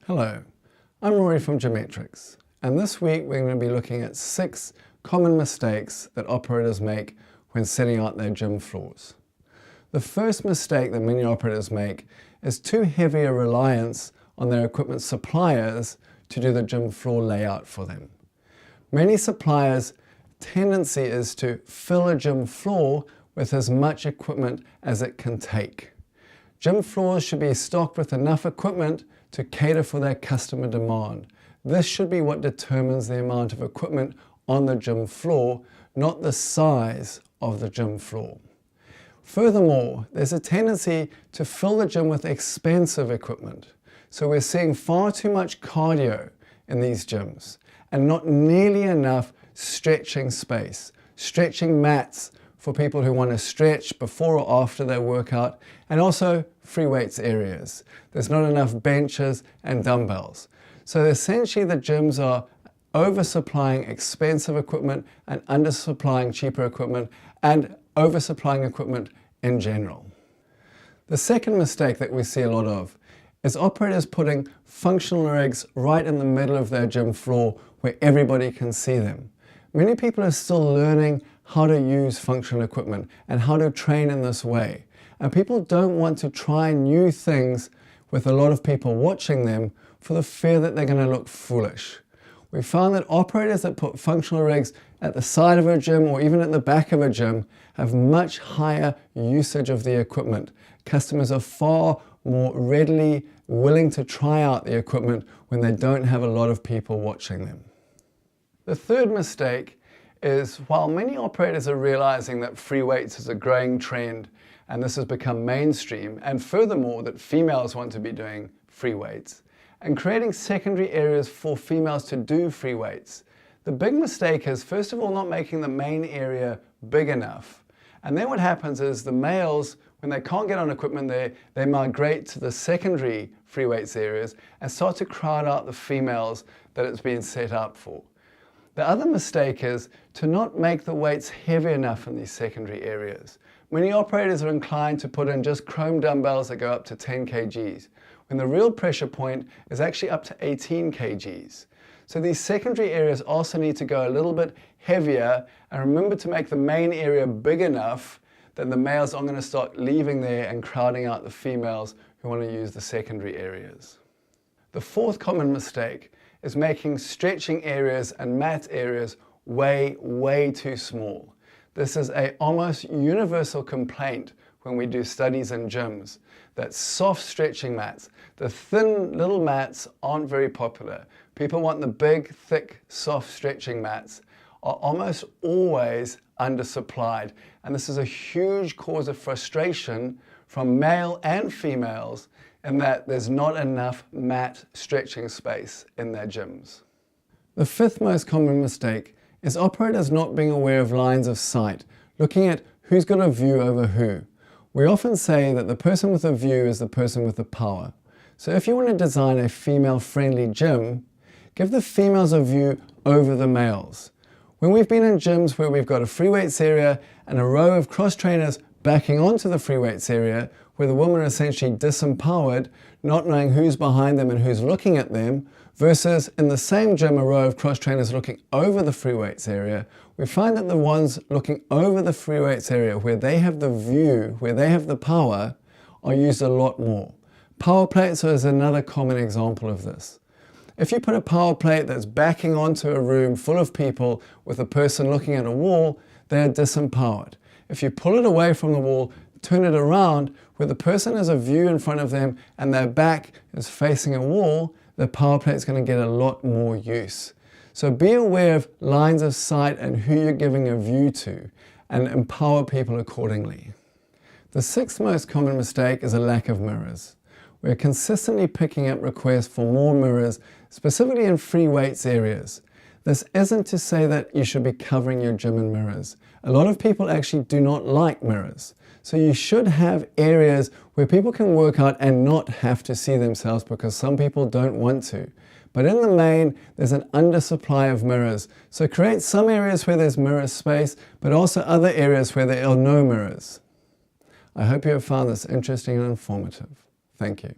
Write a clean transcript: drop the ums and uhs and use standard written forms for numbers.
Hello, I'm Rory from Geometrics, and this week we're going to be looking at 6 common mistakes that operators make when setting out their gym floors. The first mistake that many operators make is too heavy a reliance on their equipment suppliers to do the gym floor layout for them. Many suppliers' tendency is to fill a gym floor with as much equipment as it can take. Gym floors should be stocked with enough equipment to cater for their customer demand. This should be what determines the amount of equipment on the gym floor, not the size of the gym floor. Furthermore, there's a tendency to fill the gym with expensive equipment. So we're seeing far too much cardio in these gyms and not nearly enough stretching space, stretching mats for people who want to stretch before or after their workout, and also free weights areas. There's not enough benches and dumbbells. So essentially the gyms are oversupplying expensive equipment and undersupplying cheaper equipment and oversupplying equipment in general. The second mistake that we see a lot of is operators putting functional rigs right in the middle of their gym floor where everybody can see them. Many people are still learning how to use functional equipment and how to train in this way. And people don't want to try new things with a lot of people watching them for the fear that they're going to look foolish. We found that operators that put functional rigs at the side of a gym or even at the back of a gym have much higher usage of the equipment. Customers are far more readily willing to try out the equipment when they don't have a lot of people watching them. The third mistake is while many operators are realizing that free weights is a growing trend and this has become mainstream, and furthermore that females want to be doing free weights, and creating secondary areas for females to do free weights, the big mistake is first of all not making the main area big enough. And then what happens is the males, when they can't get on equipment there, they migrate to the secondary free weights areas and start to crowd out the females that it's been set up for. The other mistake is to not make the weights heavy enough in these secondary areas. Many operators are inclined to put in just chrome dumbbells that go up to 10 kgs, when the real pressure point is actually up to 18 kgs. So these secondary areas also need to go a little bit heavier, and remember to make the main area big enough that the males aren't going to start leaving there and crowding out the females who want to use the secondary areas. The fourth common mistake is making stretching areas and mat areas way too small. This is an almost universal complaint when we do studies in gyms, that soft stretching mats, the thin little mats aren't very popular. People want the big, thick, soft stretching mats are almost always undersupplied. And this is a huge cause of frustration from male and females in that there's not enough mat stretching space in their gyms. The fifth most common mistake is operators not being aware of lines of sight, looking at who's got a view over who. We often say that the person with a view is the person with the power. So if you want to design a female-friendly gym, give the females a view over the males. When we've been in gyms where we've got a free weights area and a row of cross trainers backing onto the free weights area, where the women are essentially disempowered, not knowing who's behind them and who's looking at them, versus in the same gym a row of cross trainers looking over the free weights area, we find that the ones looking over the free weights area, where they have the view, where they have the power, are used a lot more. Power plates is another common example of this. If you put a power plate that's backing onto a room full of people with a person looking at a wall, they're disempowered. If you pull it away from the wall, turn it around where the person has a view in front of them and their back is facing a wall, the power plate is going to get a lot more use. So be aware of lines of sight and who you're giving a view to, and empower people accordingly. The sixth most common mistake is a lack of mirrors. We're consistently picking up requests for more mirrors, specifically in free weights areas. This isn't to say that you should be covering your gym in mirrors. A lot of people actually do not like mirrors. So you should have areas where people can work out and not have to see themselves, because some people don't want to. But in the main, there's an undersupply of mirrors. So create some areas where there's mirror space, but also other areas where there are no mirrors. I hope you have found this interesting and informative. Thank you.